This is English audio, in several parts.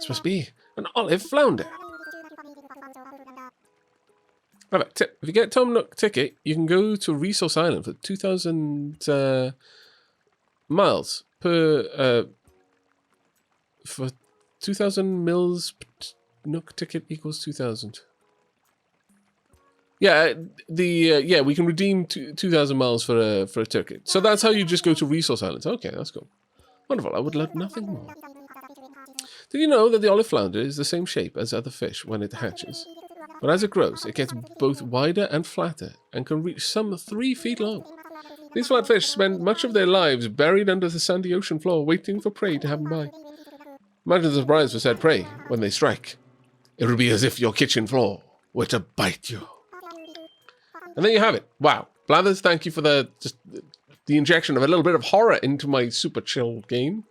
must be an olive flounder. Alright, tip. If you get Tom Nook ticket, you can go to Resource Island for 2,000 miles per... for 2,000 mils Nook ticket equals 2,000. Yeah, yeah, we can redeem 2,000 miles for a ticket. So that's how you just go to Resource Islands. Okay, that's cool. Wonderful. I would love nothing more. Did you know that the olive flounder is the same shape as other fish when it hatches? But as it grows, it gets both wider and flatter and can reach some 3 feet long. These flatfish spend much of their lives buried under the sandy ocean floor, waiting for prey to happen by. Imagine the surprise for said prey when they strike. It would be as if your kitchen floor were to bite you. And there you have it. Wow. Blathers, thank you for the injection of a little bit of horror into my super chill game.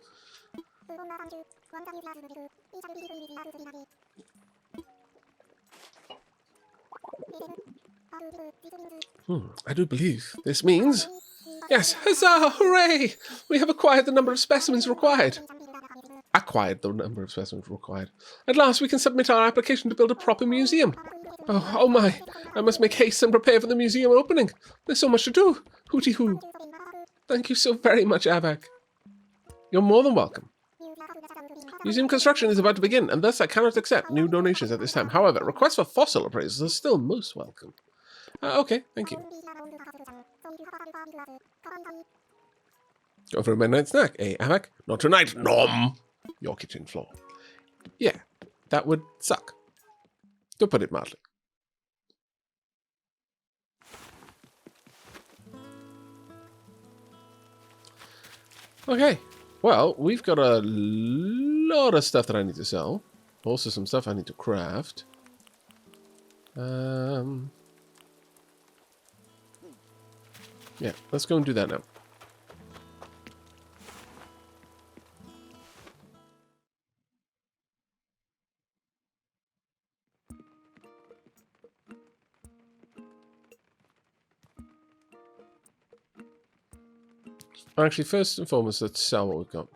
I do believe this means... Yes, huzzah, hooray! We have acquired the number of specimens required. Acquired the number of specimens required. At last we can submit our application to build a proper museum. Oh my, I must make haste and prepare for the museum opening. There's so much to do. Hooty hoo. Thank you so very much, Aavak. You're more than welcome. Museum construction is about to begin, and thus I cannot accept new donations at this time. However, requests for fossil appraisals are still most welcome. Okay, thank you. Go for a midnight snack, eh, Aavak? Not tonight, nom! Your kitchen floor. Yeah, that would suck. To put it mildly. Okay, well, we've got a lot of stuff that I need to sell. Also some stuff I need to craft. Yeah, let's go and do that now. Actually, first and foremost, let's sell what we've got.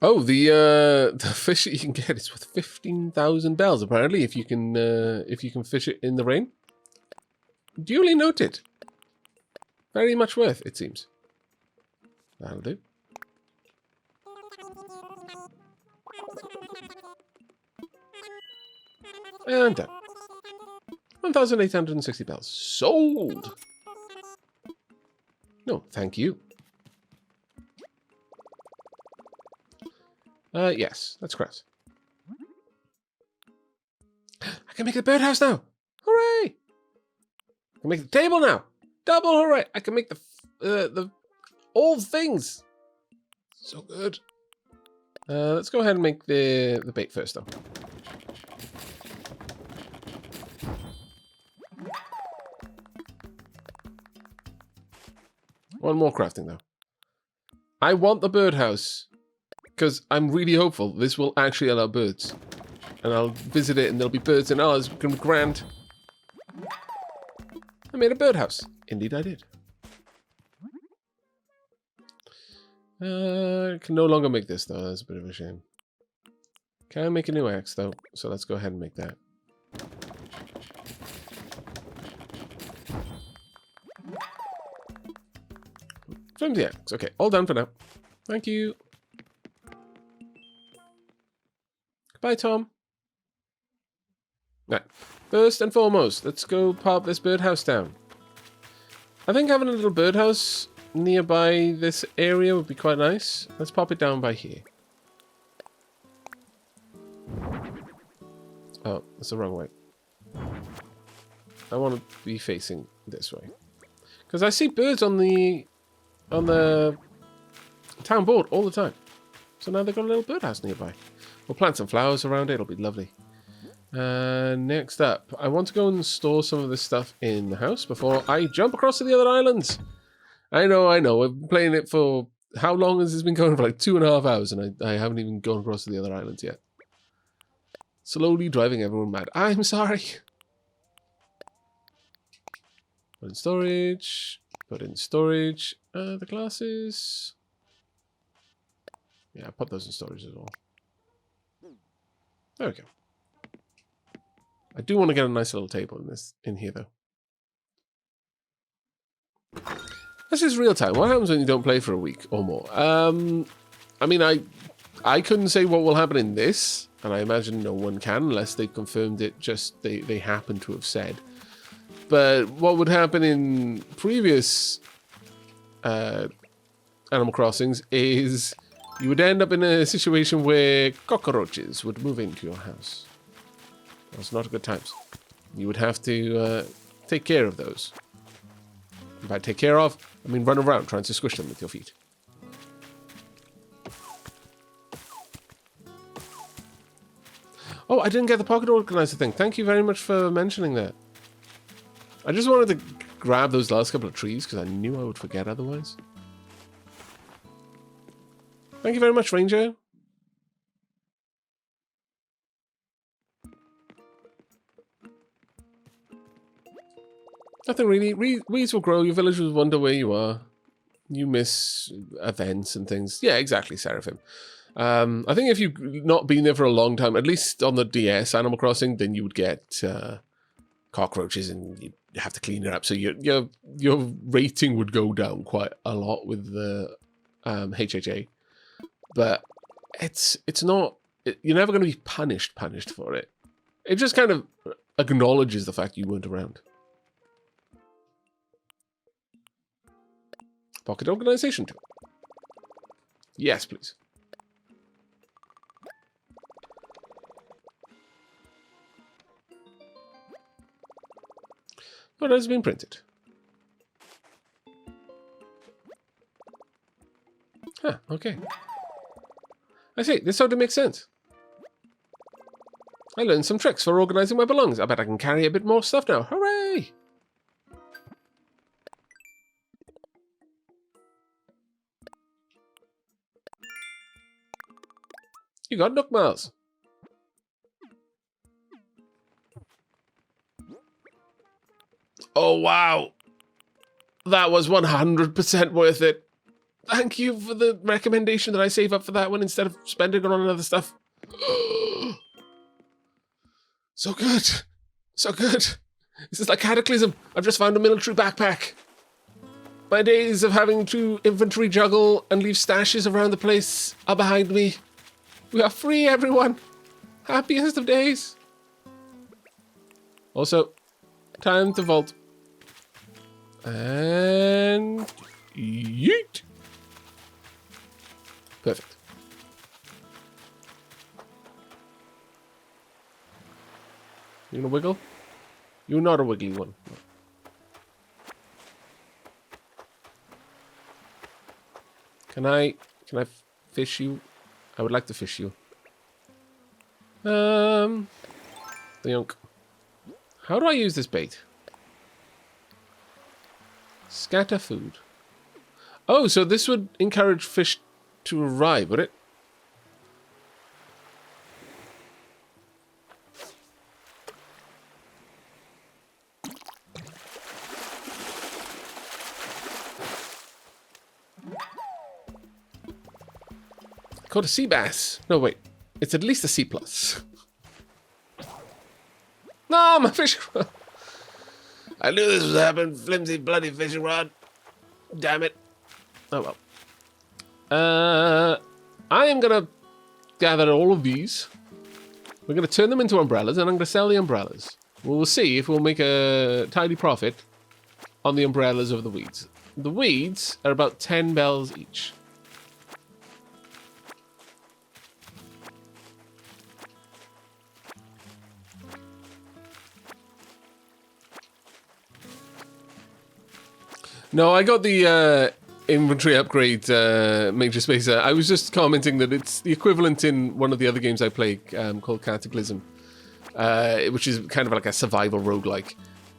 Oh, the fish that you can get is worth 15,000 bells, apparently, if you can fish it in the rain. Duly noted. Very much worth, it seems. That'll do. And done. 1,860 bells. Sold! No, thank you. Yes, that's correct. I can make a birdhouse now! Hooray! I can make the table now! Double hooray! I can make the all things! So good. Let's go ahead and make the bait first, though. One more crafting, though. I want the birdhouse, because I'm really hopeful this will actually allow birds. And I'll visit it, and there'll be birds, and it's going to be grand. I made a birdhouse. Indeed, I did. I can no longer make this, though. That's a bit of a shame. Can I make a new axe, though? So let's go ahead and make that. Flimsy axe. Okay, all done for now. Thank you. Goodbye, Tom. Right. First and foremost, let's go pop this birdhouse down. I think having a little birdhouse nearby this area would be quite nice. Let's pop it down by here. Oh, that's the wrong way. I want to be facing this way. Because I see birds on the town board all the time. So now they've got a little birdhouse nearby. We'll plant some flowers around it. It'll be lovely. Next up, I want to go and store some of this stuff in the house before I jump across to the other islands. I know. I've been playing it for... How long has this been going? For like 2.5 hours, and I haven't even gone across to the other islands yet. Slowly driving everyone mad. I'm sorry. Put in storage. Put in storage. The glasses. Yeah, put those in storage as well. There we go. I do want to get a nice little table in here though. This is real time. What happens when you don't play for a week or more? I mean, I couldn't say what will happen in this, and I imagine no one can unless they confirmed it. Just they happen to have said. But what would happen in previous Animal Crossings is you would end up in a situation where cockroaches would move into your house. That's not good times. You would have to take care of those. By take care of, I mean run around trying to squish them with your feet. Oh, I didn't get the pocket organizer thing. Thank you very much for mentioning that. I just wanted to grab those last couple of trees because I knew I would forget otherwise. Thank you very much, Ranger. Nothing really. Weeds will grow. Your village will wonder where you are. You miss events and things. Yeah, exactly, Seraphim. I think if you've not been there for a long time, at least on the DS Animal Crossing, then you would get cockroaches and you have to clean it up. So your rating would go down quite a lot with the HHA. But it's not. You're never going to be punished for it. It just kind of acknowledges the fact you weren't around. Pocket organization tool. Yes, please. Oh, that has been printed. Huh, okay. I see, this sort of makes sense. I learned some tricks for organizing my belongings. I bet I can carry a bit more stuff now. Hooray! You got Nook Miles. Oh, wow. That was 100% worth it. Thank you for the recommendation that I save up for that one instead of spending it on other stuff. So good. So good. This is like Cataclysm. I've just found a military backpack. My days of having to inventory juggle and leave stashes around the place are behind me. We are free, everyone. Happiest of days. Also, time to vault. And yeet. Perfect. You gonna wiggle? You're not a wiggly one. Can I fish you? I would like to fish you. Yonk. How do I use this bait? Scatter food. Oh, so this would encourage fish to arrive, would it? Called a sea bass. No, wait. It's at least a C+. No, my fishing rod. I knew this was happening. Flimsy, bloody fishing rod. Damn it. Oh, well. I am going to gather all of these. We're going to turn them into umbrellas, and I'm going to sell the umbrellas. We'll see if we'll make a tidy profit on the umbrellas of the weeds. The weeds are about 10 bells each. No, I got the inventory upgrade major spacer. I was just commenting that it's the equivalent in one of the other games I play called Cataclysm, which is kind of like a survival roguelike.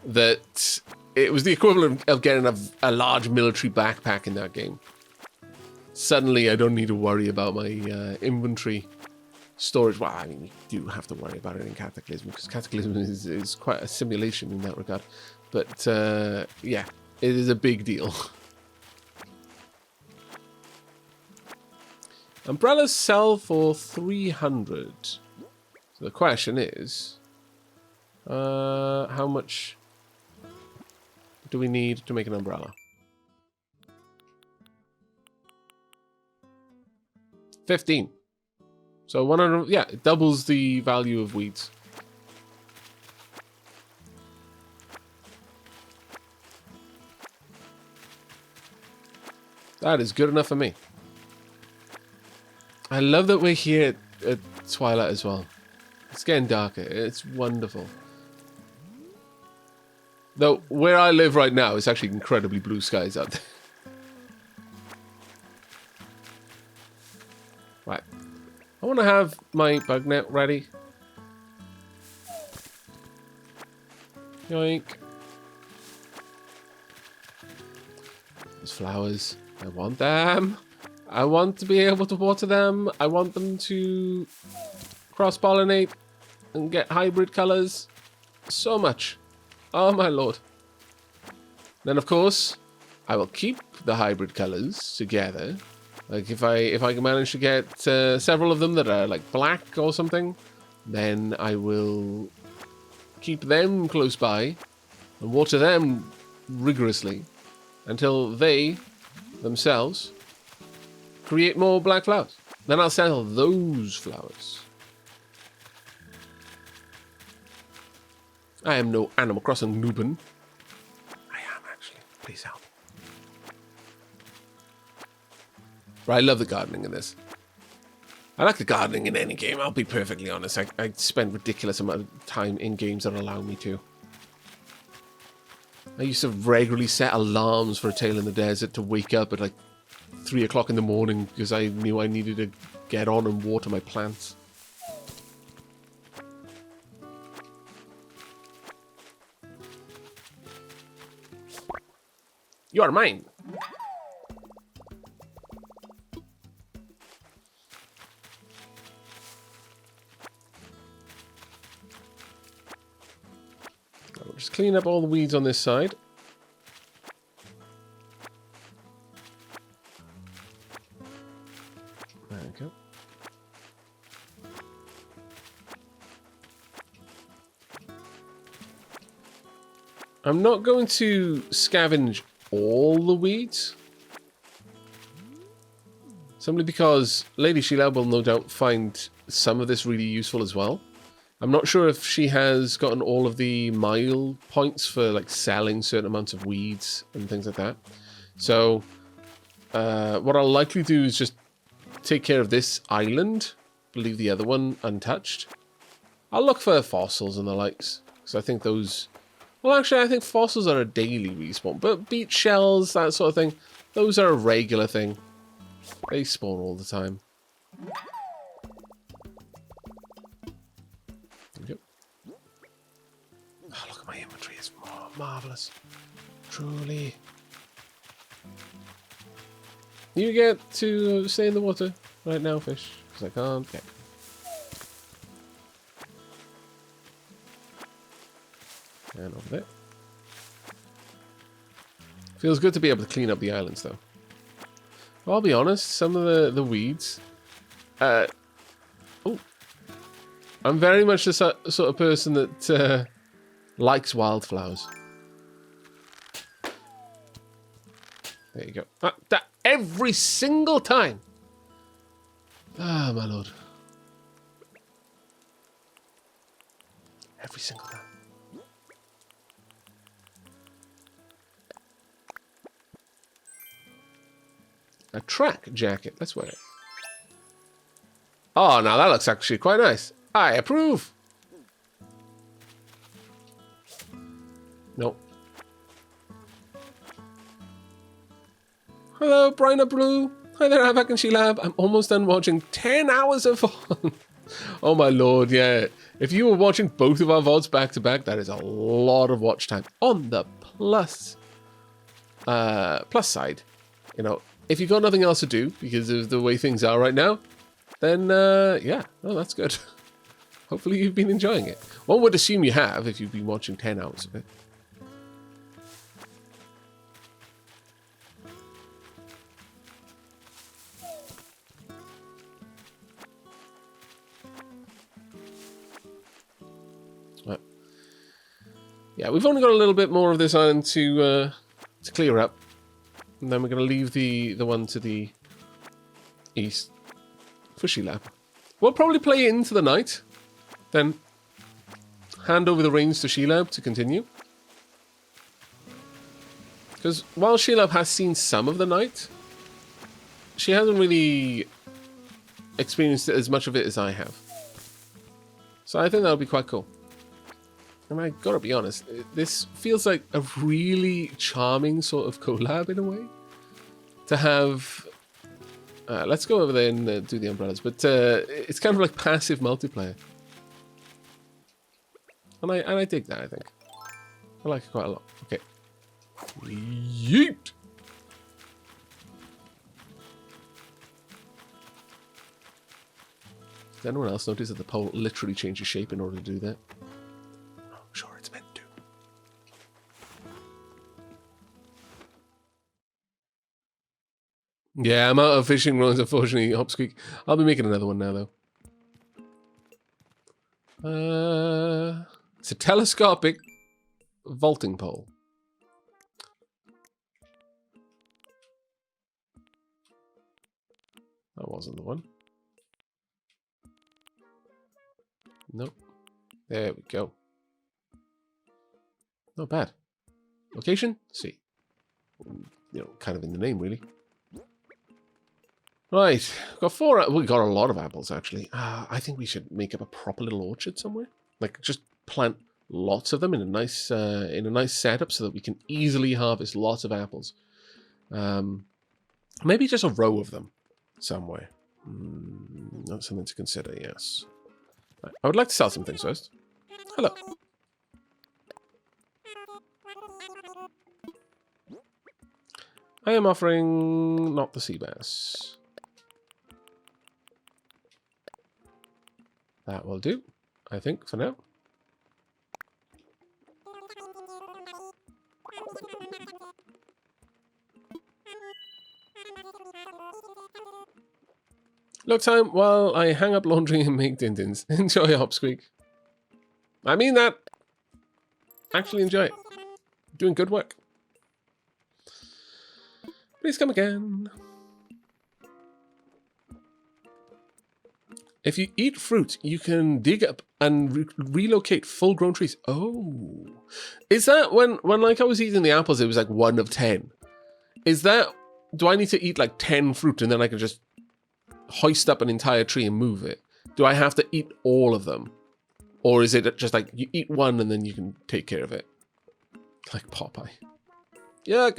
That it was the equivalent of getting a large military backpack in that game. Suddenly, I don't need to worry about my inventory storage. Well, I mean, you do have to worry about it in Cataclysm, because Cataclysm is quite a simulation in that regard. But, yeah. It is a big deal. Umbrellas sell for 300. So the question is, how much do we need to make an umbrella? 15. So 100, yeah, it doubles the value of weeds. That is good enough for me. I love that we're here at twilight as well. It's getting darker. It's wonderful. Though, where I live right now, it's actually incredibly blue skies out there. Right. I want to have my bug net ready. Yoink. Those flowers. I want them. I want to be able to water them. I want them to cross-pollinate and get hybrid colors. So much. Oh my lord. Then of course, I will keep the hybrid colors together. Like if I can manage to get several of them that are like black or something, then I will keep them close by and water them rigorously until they themselves create more black flowers. Then I'll sell those flowers. I am no Animal Crossing noobin. I am actually. Please help. But I love the gardening in this. I like the gardening in any game, I'll be perfectly honest. I spend ridiculous amount of time in games that allow me to. I used to regularly set alarms for A Tale in the Desert to wake up at like 3 o'clock in the morning because I knew I needed to get on and water my plants. You are mine. I'll just clean up all the weeds on this side. There we go. I'm not going to scavenge all the weeds. Simply because Lady Sheila will no doubt find some of this really useful as well. I'm not sure if she has gotten all of the mile points for like selling certain amounts of weeds and things like that. So what I'll likely do is just take care of this island, leave the other one untouched. I'll look for fossils and the likes, because I think those... Well, actually, I think fossils are a daily respawn, but beach shells, that sort of thing, those are a regular thing. They spawn all the time. There we go. Oh, look at my inventory, it's marvellous. Truly. You get to stay in the water right now, fish, because I can't get. And over there. Feels good to be able to clean up the islands, though. Well, I'll be honest, some of the weeds... oh. I'm very much the sort of person that likes wildflowers. There you go. That every single time! Ah, my lord. Every single time. A track jacket. Let's wear it. Oh, now that looks actually quite nice. I approve. Nope. Hello, Bryna Blue. Hi there, Aavak and Sheila. I'm almost done watching 10 hours of VOD. Oh my lord, yeah. If you were watching both of our VODs back to back, that is a lot of watch time. On the plus side, you know, if you've got nothing else to do because of the way things are right now, then yeah, oh, that's good. Hopefully you've been enjoying it. One would assume you have if you've been watching 10 hours of it. Yeah, we've only got a little bit more of this island to clear up. And then we're going to leave the one to the east for Sheila. We'll probably play into the night. Then hand over the reins to Sheila to continue. Because while Sheila has seen some of the night, she hasn't really experienced as much of it as I have. So I think that'll be quite cool. And I gotta be honest, this feels like a really charming sort of collab in a way. To have... let's go over there and do the umbrellas. But it's kind of like passive multiplayer. And I dig that, I think. I like it quite a lot. Okay. Yeet! Does anyone else notice that the pole literally changes shape in order to do that? I'm sure it's meant to. Yeah, I'm out of fishing rods, unfortunately, Hopsqueak. I'll be making another one now, though. It's a telescopic vaulting pole. That wasn't the one. Nope. There we go. Not bad. Location? C. You know, kind of in the name, really. Right. Got four. We got a lot of apples, actually. I think we should make up a proper little orchard somewhere. Like, just plant lots of them in a nice setup so that we can easily harvest lots of apples. Maybe just a row of them somewhere. That's something to consider, yes. I would like to sell some things first. Hello. I am offering not the sea bass. That will do, I think, for now. Look time while I hang up laundry and make din-dins. Enjoy, Hopsqueak. I mean that. Actually enjoy it. Doing good work. Please come again. If you eat fruit, you can dig up and relocate full-grown trees. Oh. Is that when like I was eating the apples, it was like 1 of 10. Is that... Do I need to eat like 10 fruit and then I can just hoist up an entire tree and move it? Do I have to eat all of them? Or is it just like you eat one and then you can take care of it? Like Popeye. Yeah,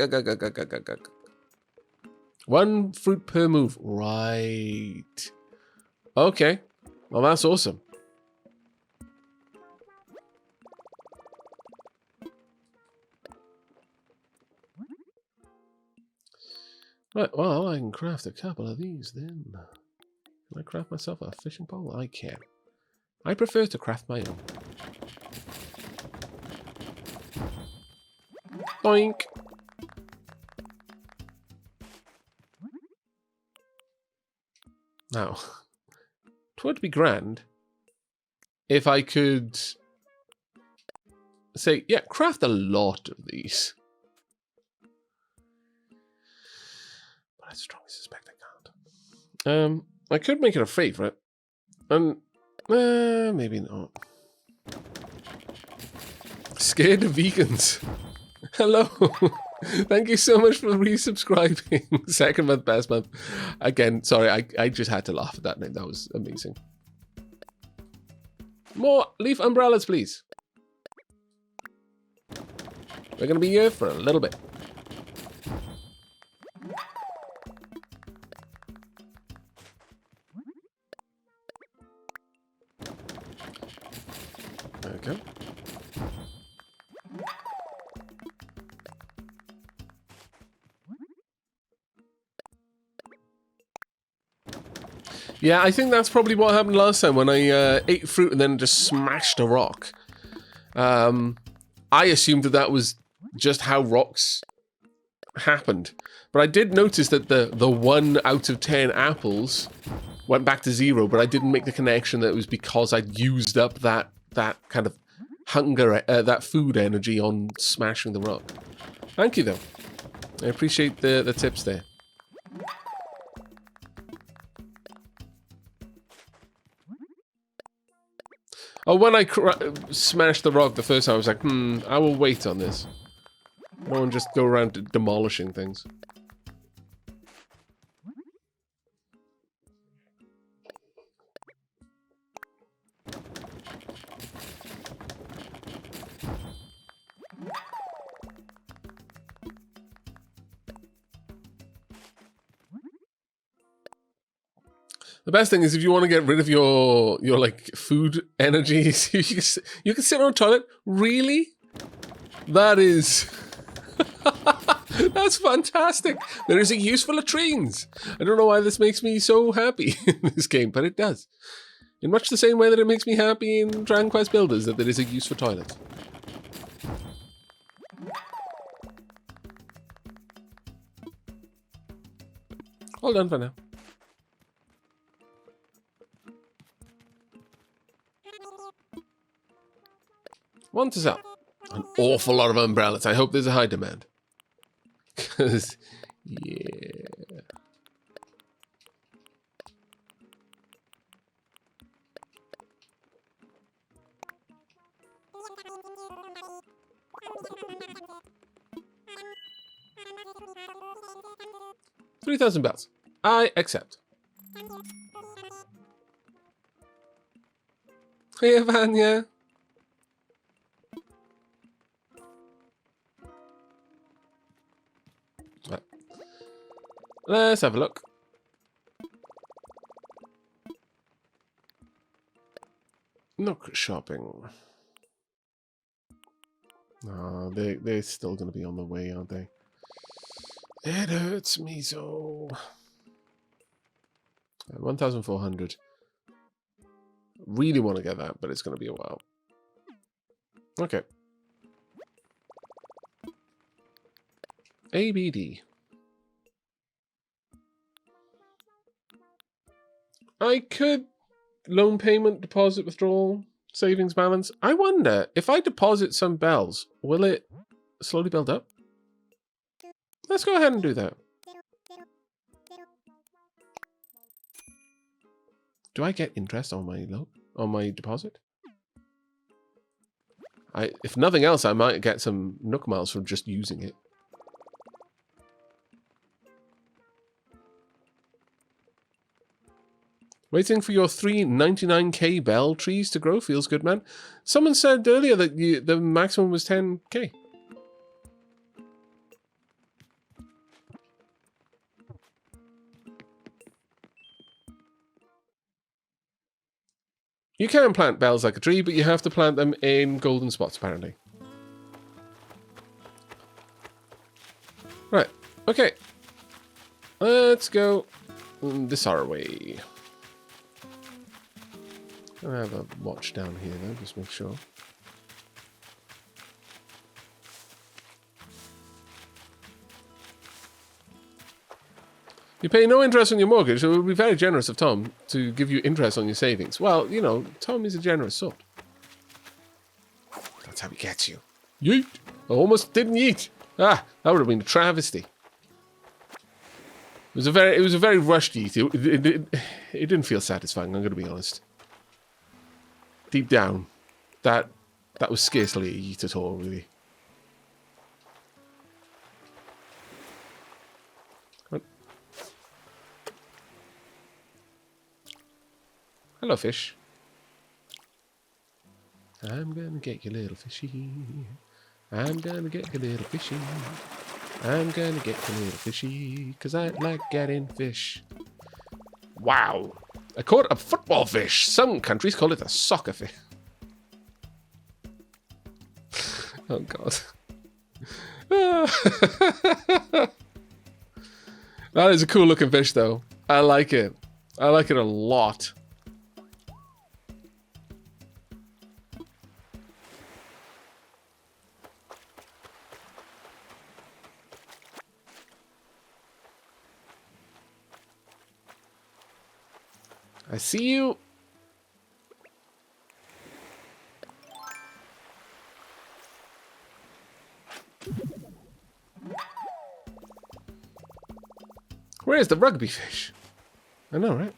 1 fruit per move. Right. Okay. Well, that's awesome. Right, well, I can craft a couple of these then. Can I craft myself a fishing pole? I can. I prefer to craft my own. Boink! Now, it would be grand if I could say, yeah, craft a lot of these. But I strongly suspect I can't. I could make it a favorite. And maybe not. Scared of vegans. Hello. Thank you so much for resubscribing. Second month, best month. Again, sorry, I just had to laugh at that name. That was amazing. More leaf umbrellas, please. We're going to be here for a little bit. Okay. Yeah, I think that's probably what happened last time when I ate fruit and then just smashed a rock. I assumed that was just how rocks happened. But I did notice that the 1 out of 10 apples went back to 0, but I didn't make the connection that it was because I'd used up that kind of hunger, that food energy on smashing the rock. Thank you, though. I appreciate the tips there. Oh, when I smashed the rock the first time, I was like, I will wait on this. No one just go around demolishing things. The best thing is if you want to get rid of your like food energy, you can sit on a toilet. Really? That is that's fantastic. There is a use for latrines. I don't know why this makes me so happy in this game, but it does. In much the same way that it makes me happy in Dragon Quest Builders that there is a use for toilets. All done for now. One to sell. An awful lot of umbrellas. I hope there's a high demand. Because, yeah. $3,000. I accept. Hey, Vanya. Right. Let's have a look. Nook shopping. Oh, they're still going to be on the way, aren't they? It hurts me so. 1,400. Really want to get that, but it's going to be a while. Okay. ABD. I could loan payment, deposit, withdrawal, savings balance. I wonder if I deposit some bells, will it slowly build up? Let's go ahead and do that. Do I get interest on my deposit? If nothing else, I might get some Nook miles from just using it. Waiting for your 399k bell trees to grow feels good, man. Someone said earlier that the maximum was 10k. You can plant bells like a tree, but you have to plant them in golden spots, apparently. Right. Okay. Let's go this our way. I have a watch down here, though, just make sure. You pay no interest on your mortgage, so it would be very generous of Tom to give you interest on your savings. Well, you know, Tom is a generous sort. That's how he gets you. Yeet! I almost didn't yeet. Ah, that would have been a travesty. It was a very rushed yeet. It didn't feel satisfying, I'm going to be honest. Deep down, that was scarcely a yeet at all, really. Hello, fish. I'm gonna get you, little fishy. I'm gonna get you, little fishy. I'm gonna get you, little fishy, because I like getting fish. Wow. I caught a football fish. Some countries call it a soccer fish. Oh, God. That is a cool looking fish, though. I like it. I like it a lot. I see you. Where's the rugby fish? I know, right?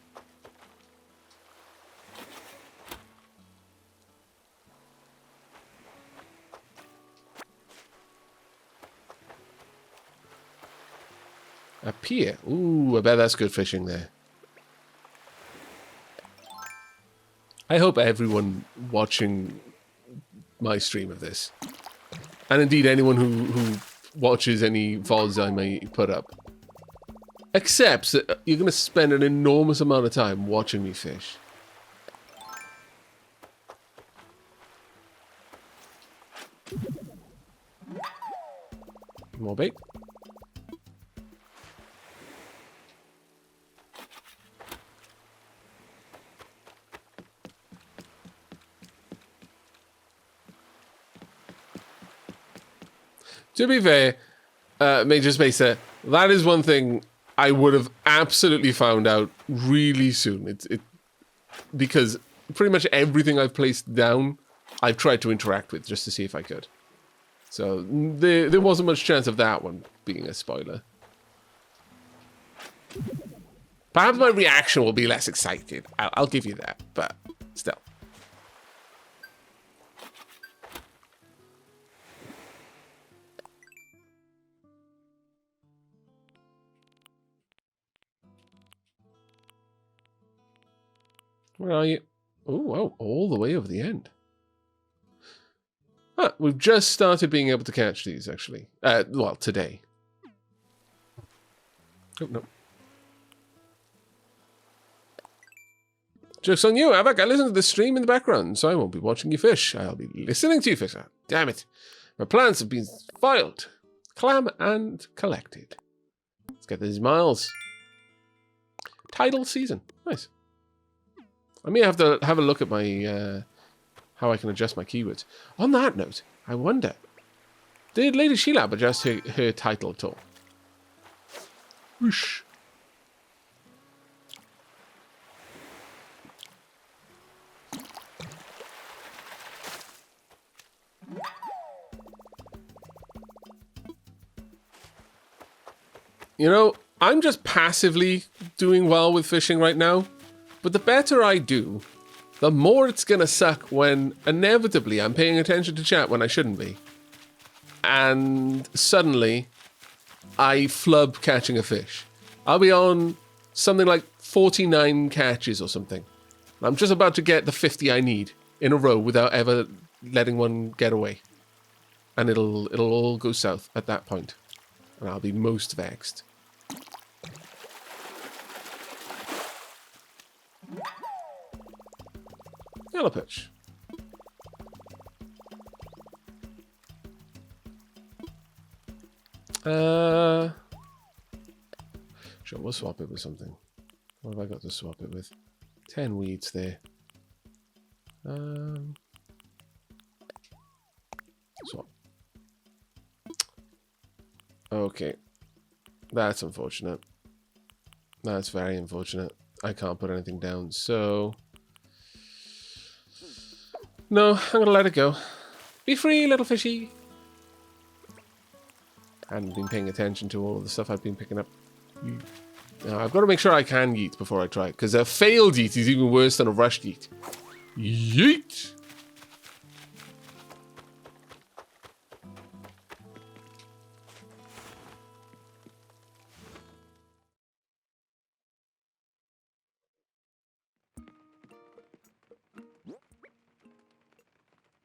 A pier. Ooh, I bet that's good fishing there. I hope everyone watching my stream of this, and indeed anyone who watches any VODs I may put up, accepts that you're going to spend an enormous amount of time watching me fish. More bait. To be fair, Major Spacer, that is one thing I would have absolutely found out really soon. Because pretty much everything I've placed down, I've tried to interact with just to see if I could. So there wasn't much chance of that one being a spoiler. Perhaps my reaction will be less excited. I'll give you that, but still. Where are you? Oh, wow, all the way over the end. Ah, we've just started being able to catch these, actually. Well, today. Oh, no. Joke's on you, Aavak. I listen to the stream in the background, so I won't be watching you fish. I'll be listening to you fish. Oh, damn it. My plans have been filed, clam, and collected. Let's get these miles. Tidal season. Nice. I may have to have a look at my how I can adjust my keywords. On that note, I wonder, did Lady Sheilab adjust her title at all? Whoosh. You know, I'm just passively doing well with fishing right now. But the better I do, the more it's going to suck when inevitably I'm paying attention to chat when I shouldn't be. And suddenly, I flub catching a fish. I'll be on something like 49 catches or something. I'm just about to get the 50 I need in a row without ever letting one get away. And it'll all go south at that point. And I'll be most vexed. Yellow pitch. Sure, we'll swap it with something. What have I got to swap it with? 10 weeds there. Swap. Okay. That's unfortunate. That's very unfortunate. I can't put anything down, so... No, I'm gonna let it go. Be free, little fishy. I hadn't been paying attention to all of the stuff I've been picking up. Now, I've got to make sure I can yeet before I try it, because a failed yeet is even worse than a rushed yeet. Yeet!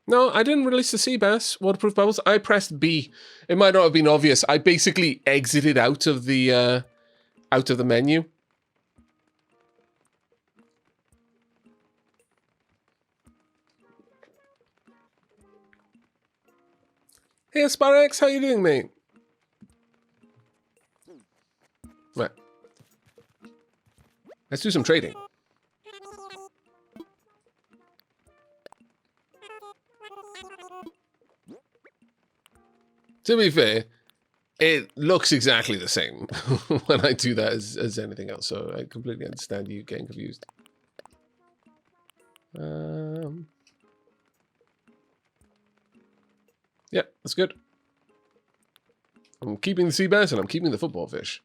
No, I didn't release the sea bass waterproof bubbles. I pressed B. It might not have been obvious. I basically exited out of the menu. Hey, Sparrex, how you doing, mate? Right. Let's do some trading. To be fair, it looks exactly the same when I do that as anything else, so I completely understand you getting confused. Yeah, that's good. I'm keeping the sea bass and I'm keeping the football fish.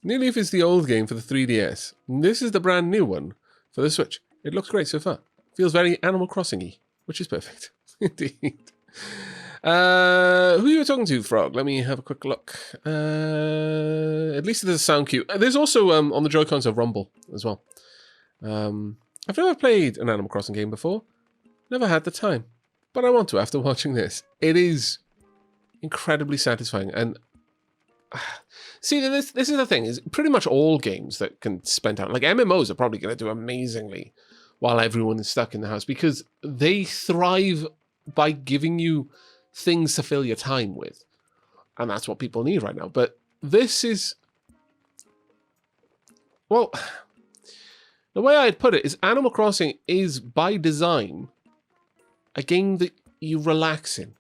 New Leaf is the old game for the 3DS. This is the brand new one for the Switch. It looks great so far. Feels very Animal Crossing-y, which is perfect. Indeed. Who are you talking to, Frog? Let me have a quick look. At least there's a sound cue. There's also, on the Joy-Cons, a rumble as well. I've never played an Animal Crossing game before. Never had the time. But I want to after watching this. It is incredibly satisfying. And see, this is the thing. Is pretty much all games that can spend time. Like MMOs are probably going to do amazingly while everyone is stuck in the house. Because they thrive by giving you things to fill your time with. And that's what people need right now. But this is... Well, the way I'd put it is Animal Crossing is, by design, a game that you relax in.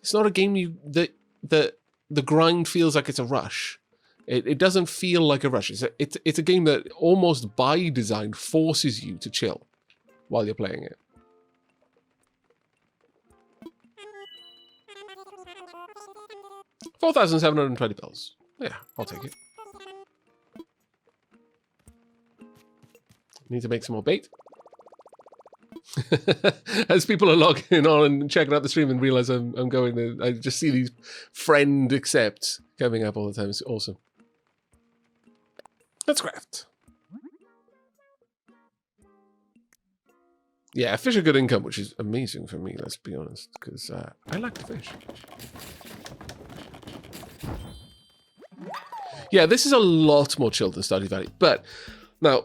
It's not a game that the grind feels like it's a rush. It doesn't feel like a rush. It's a game that almost by design forces you to chill while you're playing it. $4,720. Yeah, I'll take it. Need to make some more bait. As people are logging on and checking out the stream and realize I'm going to, I just see these friend accepts coming up all the time. It's awesome. Let's craft. Yeah, fish are good income, which is amazing for me, let's be honest, because I like to fish. Yeah, this is a lot more chill than Stardew Valley, but now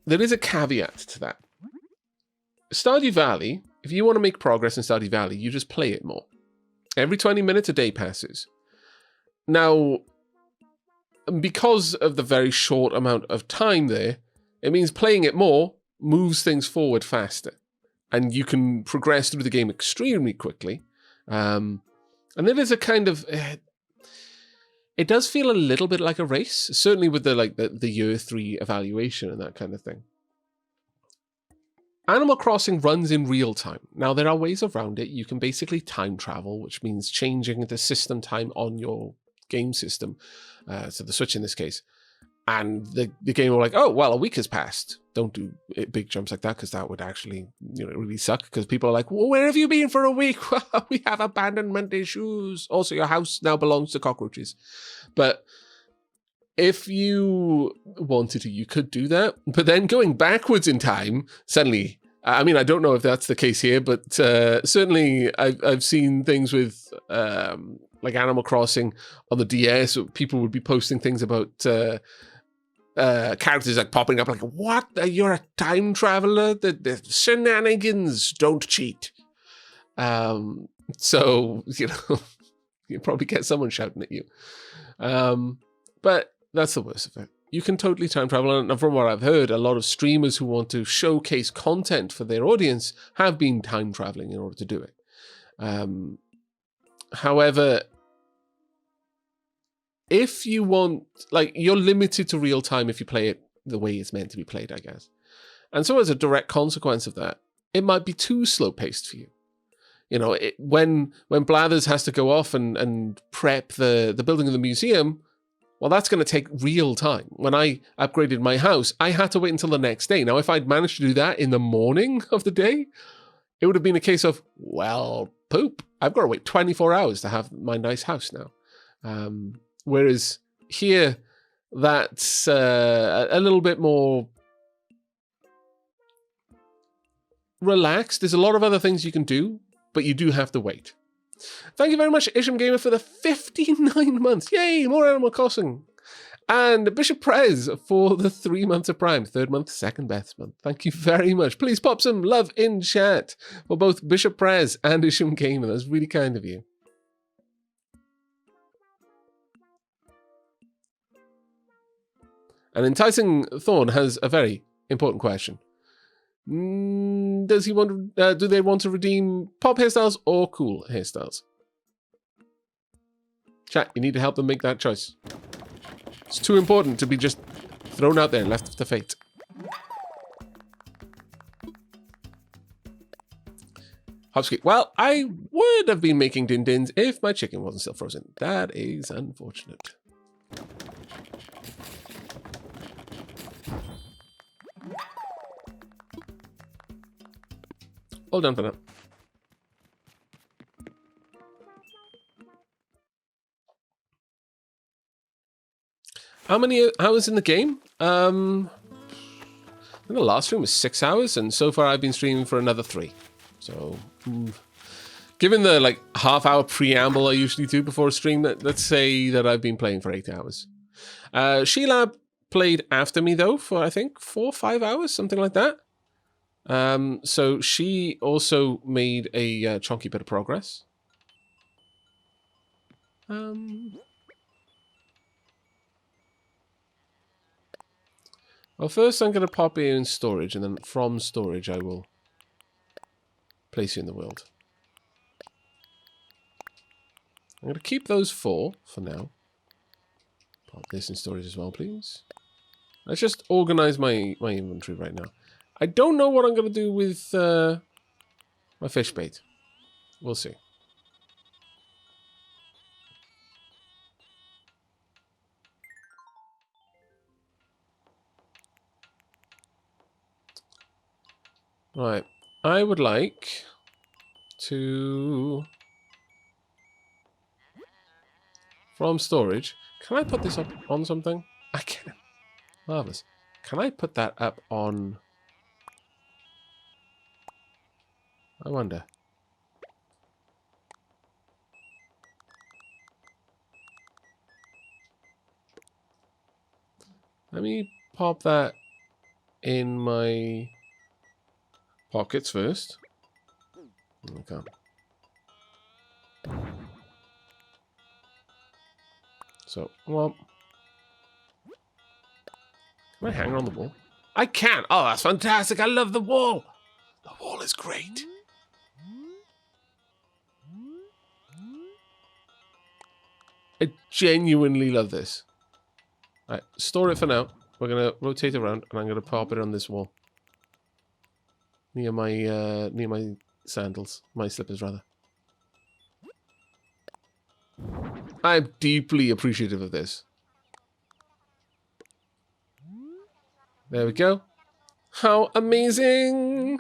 there is a caveat to that. Stardew Valley, if you want to make progress in Stardew Valley, you just play it more. Every 20 minutes a day passes. Now, because of the very short amount of time there, it means playing it more moves things forward faster. And you can progress through the game extremely quickly. And there is a kind of... it does feel a little bit like a race, certainly with the year 3 evaluation and that kind of thing. Animal Crossing runs in real time. Now, there are ways around it. You can basically time travel, which means changing the system time on your game system, so the Switch in this case. And the game will like, oh, well, a week has passed. Don't do big jumps like that, because that would actually, really suck, because people are like, well, where have you been for a week? We have abandonment issues. Also, your house now belongs to cockroaches. But if you wanted to, you could do that. But then going backwards in time, suddenly, I mean, I don't know if that's the case here, but certainly I've seen things with like Animal Crossing on the DS. People would be posting things about characters like popping up like, what? You're a time traveler? The shenanigans, don't cheat. So, you probably get someone shouting at you. But that's the worst of it. You can totally time travel, and from what I've heard, a lot of streamers who want to showcase content for their audience have been time traveling in order to do it. However, if you want, you're limited to real time if you play it the way it's meant to be played, I guess. And so as a direct consequence of that, it might be too slow paced for you. When Blathers has to go off and prep the building of the museum, well, that's going to take real time. When I upgraded my house, I had to wait until the next day. Now, if I'd managed to do that in the morning of the day, it would have been a case of, well, poop. I've got to wait 24 hours to have my nice house now. Whereas here, that's a little bit more relaxed. There's a lot of other things you can do, but you do have to wait. Thank you very much, Isham Gamer, for the 59 months. Yay, more Animal Crossing. And Bishop Prez for the 3 months of Prime. 3rd month, 2nd best month. Thank you very much. Please pop some love in chat for both Bishop Prez and Isham Gamer. That's really kind of you. And Enticing Thorn has a very important question. Does he want? Do they want to redeem pop hairstyles or cool hairstyles? Chat, you need to help them make that choice. It's too important to be just thrown out there and left to fate. Hopsky. Well, I would have been making din-dins if my chicken wasn't still frozen. That is unfortunate. All done for now. How many hours in the game? I think the last stream was 6 hours, and so far I've been streaming for another 3. So, given the like half-hour preamble I usually do before a stream, let's say that I've been playing for 8 hours. Sheila played after me though for I think 4 or 5 hours, something like that. So she also made a chunky bit of progress. Well, first I'm going to pop you in storage, and then from storage I will place you in the world. I'm going to keep those 4 for now. Pop this in storage as well, please. Let's just organize my inventory right now. I don't know what I'm going to do with my fish bait. We'll see. Right. I would like to... From storage. Can I put this up on something? I can. Marvelous. Can I put that up on... I wonder. Let me pop that in my pockets first. Okay. So, well... Can I hang it on the wall? I can! Oh, that's fantastic! I love the wall! The wall is great. I genuinely love this. Alright, store it for now. We're going to rotate around, and I'm going to pop it on this wall. Near my sandals. My slippers, rather. I'm deeply appreciative of this. There we go. How amazing!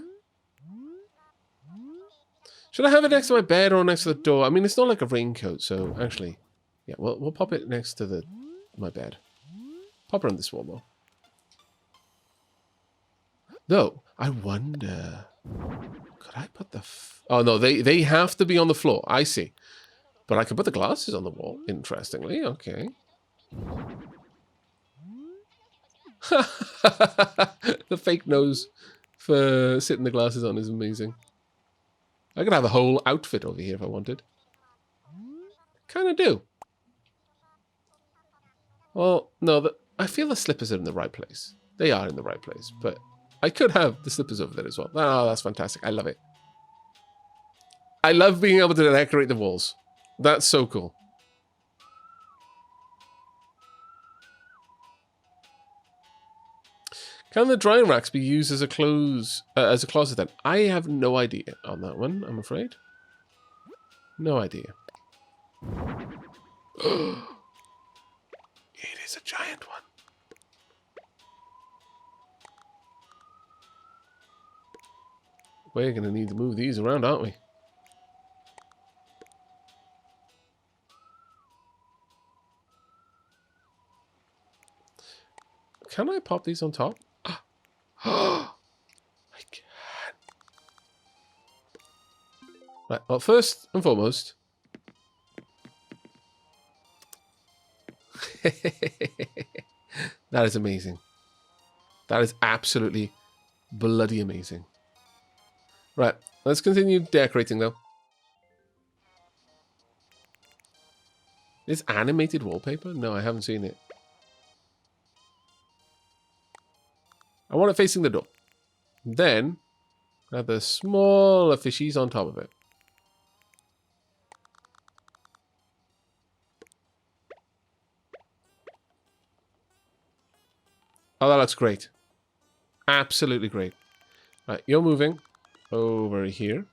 Should I have it next to my bed or next to the door? I mean, it's not like a raincoat, so actually... Yeah, we'll pop it next to my bed. Pop it on this wall, though. Though, I wonder... Could I put the... Oh, no, they have to be on the floor. I see. But I can put the glasses on the wall, interestingly. Okay. The fake nose for sitting the glasses on is amazing. I could have a whole outfit over here if I wanted. Kind of do. Well, no, I feel the slippers are in the right place. They are in the right place, but I could have the slippers over there as well. Oh, that's fantastic. I love it. I love being able to decorate the walls. That's so cool. Can the drying racks be used as a closet then? I have no idea on that one, I'm afraid. No idea. It is a giant one. We're going to need to move these around, aren't we? Can I pop these on top? I can. Right, well, first and foremost... That is amazing. That is absolutely bloody amazing. Right, let's continue decorating, though. Is animated wallpaper? No, I haven't seen it. I want it facing the door. Then, add the smaller fishies on top of it. Oh, that looks great. Absolutely great. Right, you're moving over here.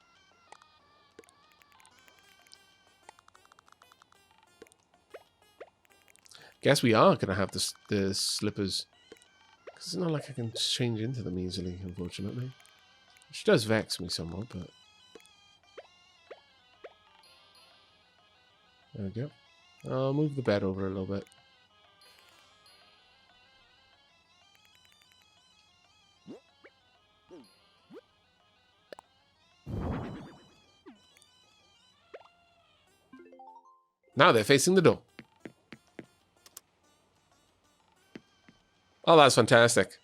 Guess we are going to have the slippers. Because it's not like I can change into them easily, unfortunately. Which does vex me somewhat, but... There we go. I'll move the bed over a little bit. Now they're facing the door. Oh, that's fantastic.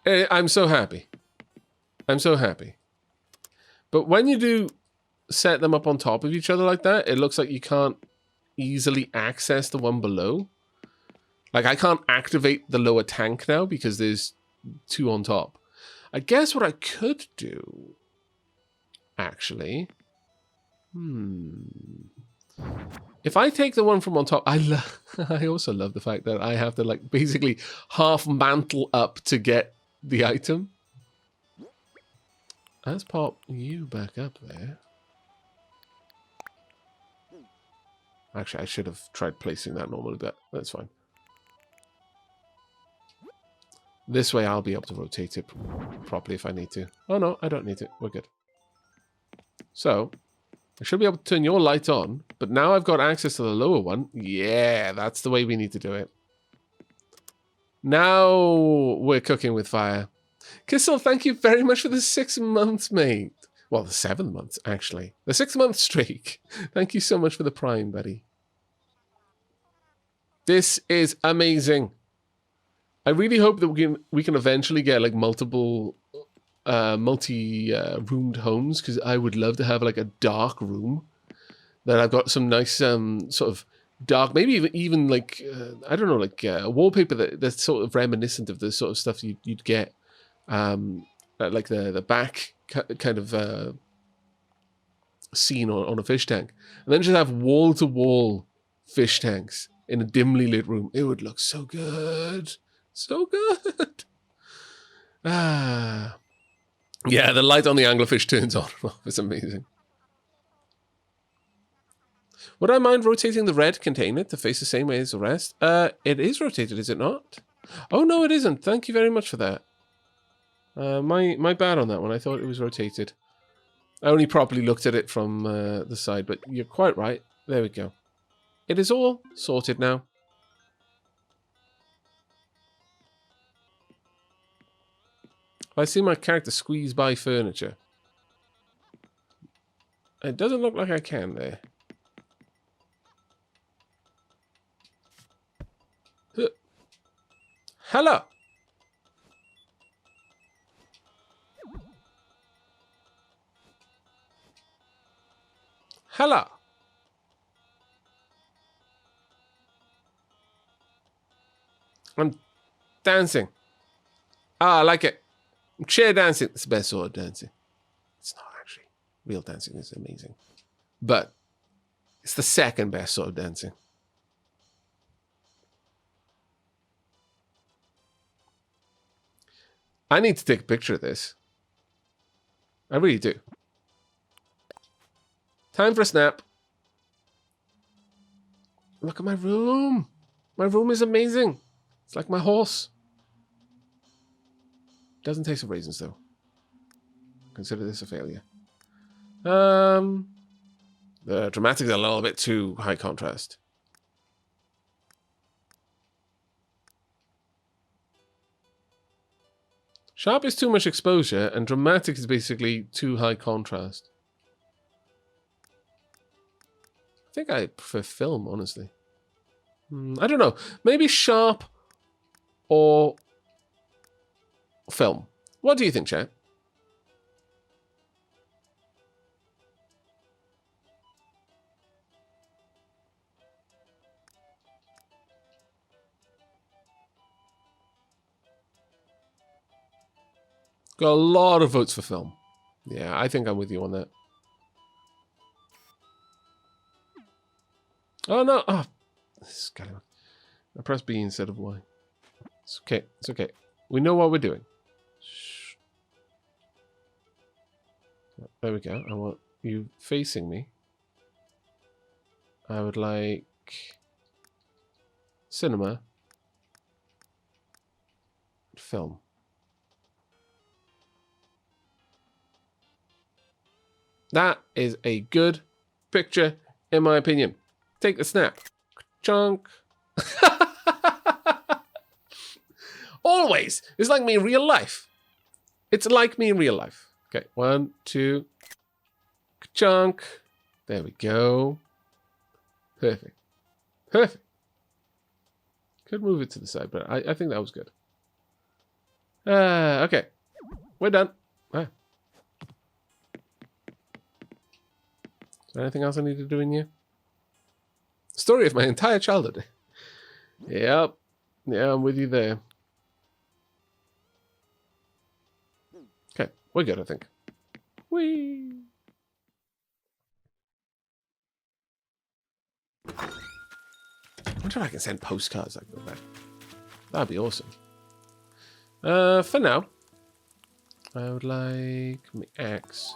I'm so happy. I'm so happy. But when you do set them up on top of each other like that, it looks like you can't easily access the one below. Like, I can't activate the lower tank now because there's two on top. I guess what I could do, actually... If I take the one from on top, I also love the fact that I have to, like, basically half mantle up to get the item. Let's pop you back up there. Actually, I should have tried placing that normally, but that's fine. This way I'll be able to rotate it properly if I need to. Oh no, I don't need to. We're good. So... I should be able to turn your light on, but now I've got access to the lower one. Yeah, that's the way we need to do it. Now we're cooking with fire. Kissel, thank you very much for the 6 months, mate. Well, the 7 months, actually. The 6-month streak. Thank you so much for the prime, buddy. This is amazing. I really hope that we can eventually get like multiple... multi-roomed homes, because I would love to have like a dark room that I've got some nice sort of dark, maybe even like I don't know, like a wallpaper that's sort of reminiscent of the sort of stuff you'd get like the back kind of scene on a fish tank, and then just have wall-to-wall fish tanks in a dimly lit room. It would look so good, so good. Yeah, the light on the anglerfish turns on. It's amazing. Would I mind rotating the red container to face the same way as the rest? It is rotated, is it not? Oh, no, it isn't. Thank you very much for that. My bad on that one. I thought it was rotated. I only properly looked at it from the side, but you're quite right. There we go. It is all sorted now. I see my character squeeze by furniture. It doesn't look like I can there. Hello! Hello! I'm dancing. Ah, I like it. Chair dancing. It's the best sort of dancing. It's not actually. Real dancing is amazing. But it's the second best sort of dancing. I need to take a picture of this. I really do. Time for a snap. Look at my room. My room is amazing. It's like my horse. Doesn't taste of raisins, though. Consider this a failure. The dramatics are a little bit too high contrast. Sharp is too much exposure, and dramatic is basically too high contrast. I think I prefer film, honestly. I don't know. Maybe sharp or film. What do you think, chat? Got a lot of votes for film. Yeah, I think I'm with you on that. Oh, no. Oh, I pressed B instead of Y. It's okay. It's okay. We know what we're doing. Shh. There we go. I want you facing me. I would like cinema, film. That is a good picture, in my opinion. Take the snap. Chunk. Always. It's like me in real life. It's like me in real life. Okay, 1, 2. Chunk. There we go. Perfect. Perfect. Could move it to the side, but I think that was good. Okay. We're done. Ah. Is there anything else I need to do in here? Story of my entire childhood. Yep. Yeah, I'm with you there. Okay, we're good, I think. Whee! I wonder if I can send postcards like that. That'd be awesome. For now, I would like my axe.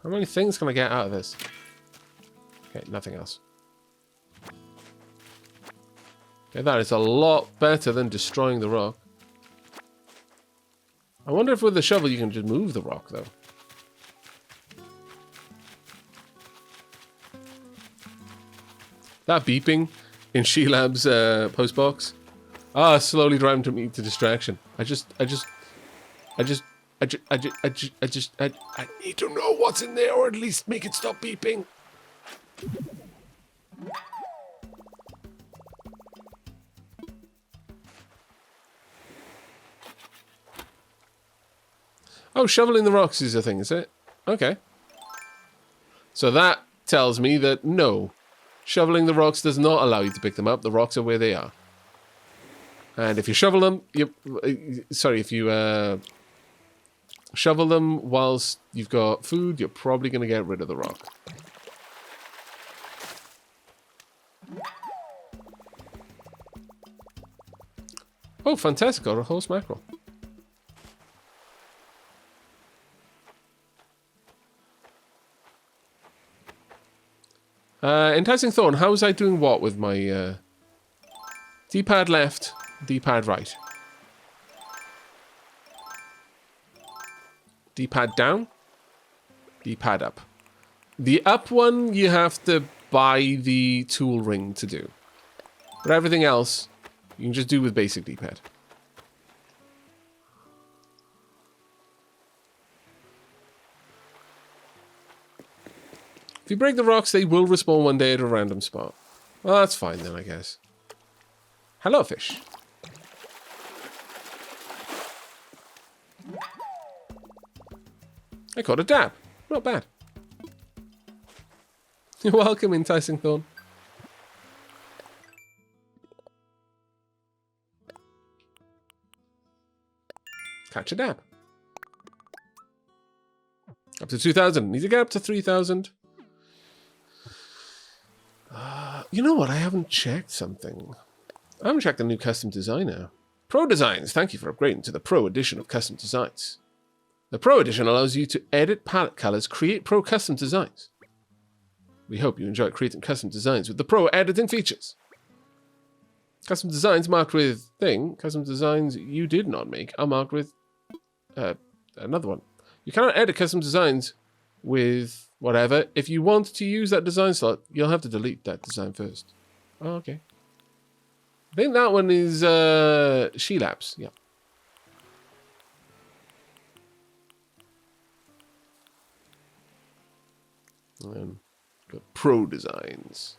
How many things can I get out of this? Okay, nothing else. Okay, that is a lot better than destroying the rock. I wonder if with the shovel you can just move the rock, though. That beeping in Shelab's postbox. Slowly driving me to distraction. I need to know what's in there, or at least make it stop beeping. Oh, shoveling the rocks is a thing, is it? Okay. So that tells me that no, shoveling the rocks does not allow you to pick them up. The rocks are where they are. And if you shovel them, if you shovel them whilst you've got food, you're probably going to get rid of the rock. Oh, fantastic. Got a horse mackerel. Enticing Thorn, how was I doing what with my D-pad left, D-pad right? D-pad down, D-pad up. The up one you have to buy the tool ring to do. But everything else you can just do with basic D-pad. If you break the rocks, they will respawn one day at a random spot. Well, that's fine then, I guess. Hello, fish. I caught a dab. Not bad. You're welcome, Enticing Thorn. Catch a dab. Up to 2,000. Need to get up to 3,000. You know what? I haven't checked something. I haven't checked the new custom designer. Pro Designs. Thank you for upgrading to the Pro Edition of Custom Designs. The Pro Edition allows you to edit palette colors, create Pro custom designs. We hope you enjoy creating custom designs with the Pro editing features. Custom designs marked with thing. Custom designs you did not make are marked with another one. You cannot edit custom designs with whatever. If you want to use that design slot, you'll have to delete that design first. Oh, okay. I think that one is Shelab's. Yeah. Got Pro Designs.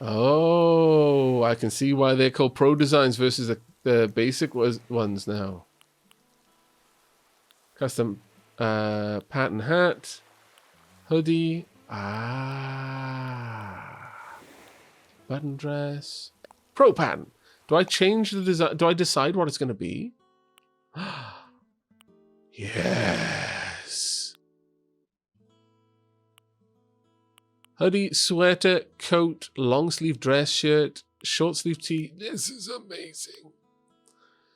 Oh, I can see why they're called Pro Designs versus the basic ones now. Custom pattern hat, hoodie, button dress, Pro pattern. Do I change the design? Do I decide what it's going to be? Yes. Hoodie, sweater, coat, long sleeve dress shirt, short sleeve tee. This is amazing.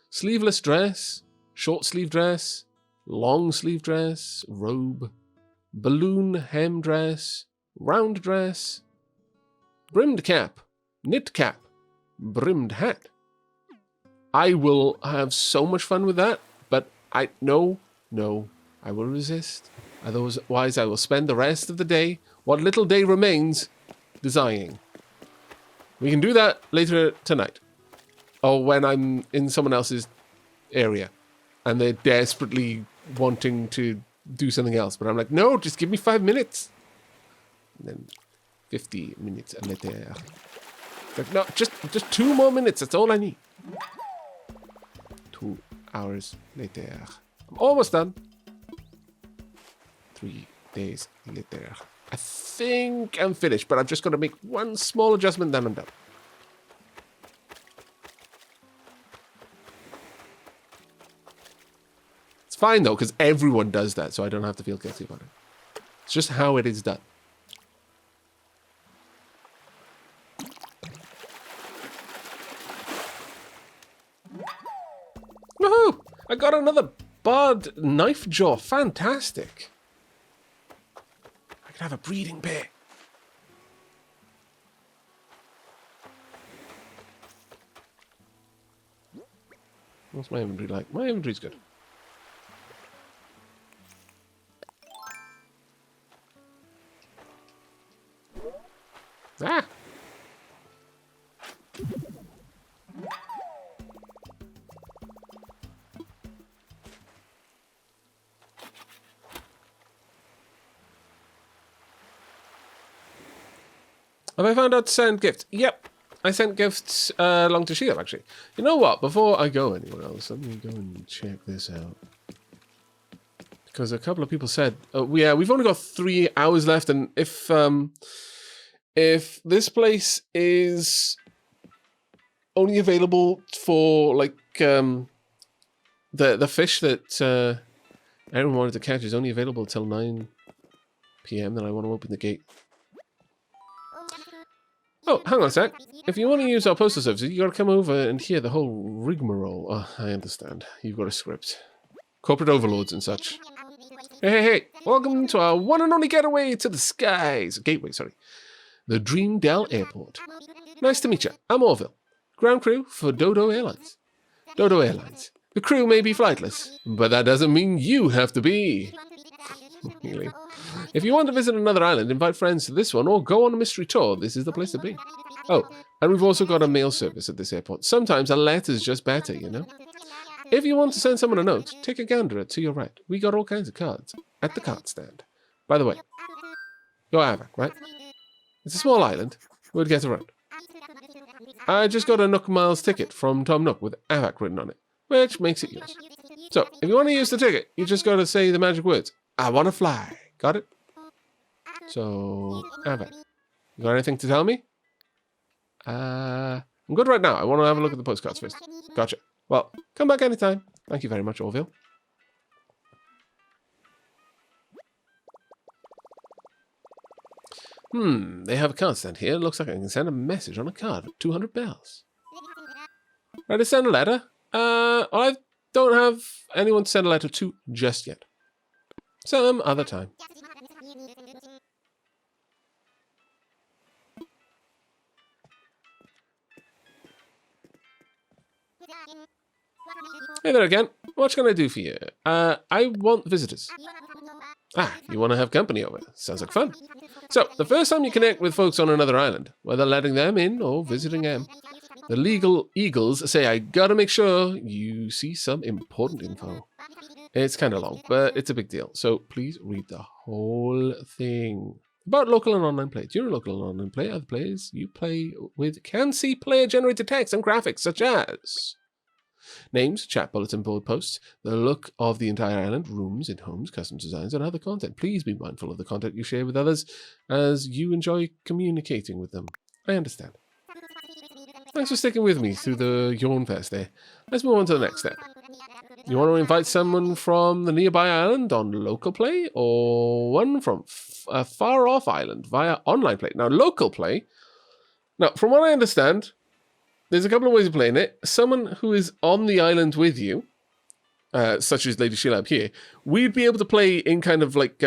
Sleeveless dress, short sleeve dress, long sleeve dress, robe, balloon hem dress, round dress, brimmed cap, knit cap, brimmed hat. I will have so much fun with that, but I will resist. Otherwise, I will spend the rest of the day, what little day remains, designing. We can do that later tonight. Or when I'm in someone else's area and they're desperately wanting to do something else. But I'm like, no, just give me 5 minutes. And then 50 minutes later. Like, no, just 2 more minutes. That's all I need. 2 hours later. I'm almost done. 3 days later. I think I'm finished, but I've just got to make one small adjustment, then I'm done. It's fine, though, because everyone does that, so I don't have to feel guilty about it. It's just how it is done. Woohoo! I got another barred knife jaw. Fantastic. I could have a breeding pair. What's my inventory like? My inventory's good. Ah! Have I found out to send gifts? Yep. I sent gifts along to Sheila, actually. You know what? Before I go anywhere else, let me go and check this out. Because a couple of people said, yeah, we've only got 3 hours left, and if this place is only available for, like, the fish that everyone wanted to catch is only available till 9 p.m., then I want to open the gate. Oh, hang on a sec. If you want to use our postal services, you got to come over and hear the whole rigmarole. Oh, I understand. You've got a script. Corporate overlords and such. Hey. Welcome to our one and only getaway to the skies. Gateway, sorry. The Dream Dell Airport. Nice to meet you. I'm Orville. Ground crew for Dodo Airlines. Dodo Airlines. The crew may be flightless, but that doesn't mean you have to be. Really? If you want to visit another island, invite friends to this one, or go on a mystery tour, this is the place to be. Oh, and we've also got a mail service at this airport. Sometimes a letter's just better, you know? If you want to send someone a note, take a gander at to your right. We got all kinds of cards at the card stand. By the way, you're Aavak, right? It's a small island. We'd get around. I just got a Nook Miles ticket from Tom Nook with Aavak written on it, which makes it yours. So, if you want to use the ticket, you just got to say the magic words. I want to fly. Got it? So, Aavak, you got anything to tell me? I'm good right now. I want to have a look at the postcards first. Gotcha. Well, come back anytime. Thank you very much, Orville. They have a card stand here. Looks like I can send a message on a card for 200 bells. Ready to send a letter? I don't have anyone to send a letter to just yet. Some other time. Hey there again. What can I do for you? I want visitors. Ah, you want to have company over. Sounds like fun. So, the first time you connect with folks on another island, whether letting them in or visiting them, the legal eagles say I gotta make sure you see some important info. It's kind of long, but it's a big deal. So please read the whole thing. About local and online play. During local and online play, other players you play with can see player-generated text and graphics such as names, chat, bulletin board posts, the look of the entire island, rooms and homes, custom designs, and other content. Please be mindful of the content you share with others as you enjoy communicating with them. I understand. Thanks for sticking with me through the yawn fest there. Let's move on to the next step. You want to invite someone from the nearby island on local play, or one from a far-off island via online play? Now, local play, now, from what I understand, there's a couple of ways of playing it. Someone who is on the island with you, such as Lady Sheila up here, we'd be able to play in kind of like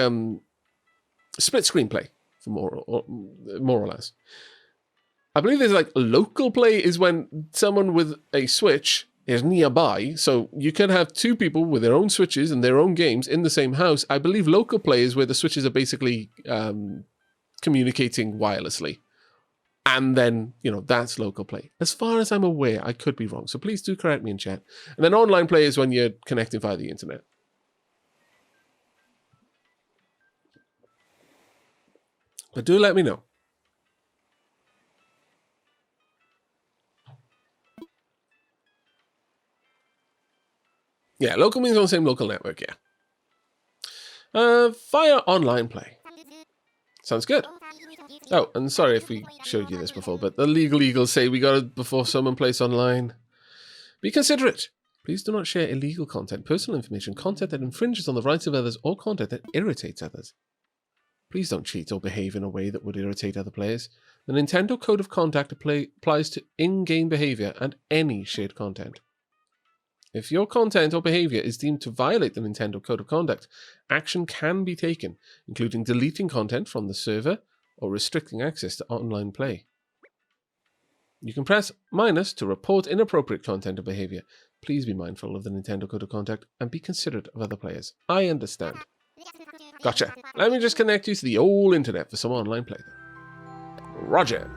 split screen play, for more or less. I believe there's like local play is when someone with a Switch is nearby, so you can have two people with their own Switches and their own games in the same house. I believe local play is where the Switches are basically communicating wirelessly. And then, that's local play. As far as I'm aware, I could be wrong, so please do correct me in chat. And then online play is when you're connecting via the internet. But do let me know. Yeah, local means on the same local network, yeah. Via online play. Sounds good. Oh, and sorry if we showed you this before, but the legal eagles say we got it before someone plays online. Be considerate. Please do not share illegal content, personal information, content that infringes on the rights of others, or content that irritates others. Please don't cheat or behave in a way that would irritate other players. The Nintendo Code of Conduct applies to in-game behavior and any shared content. If your content or behavior is deemed to violate the Nintendo Code of Conduct, action can be taken, including deleting content from the server or restricting access to online play. You can press minus to report inappropriate content or behavior. Please be mindful of the Nintendo Code of Conduct and be considerate of other players. I understand. Gotcha. Let me just connect you to the old internet for some online play. Roger.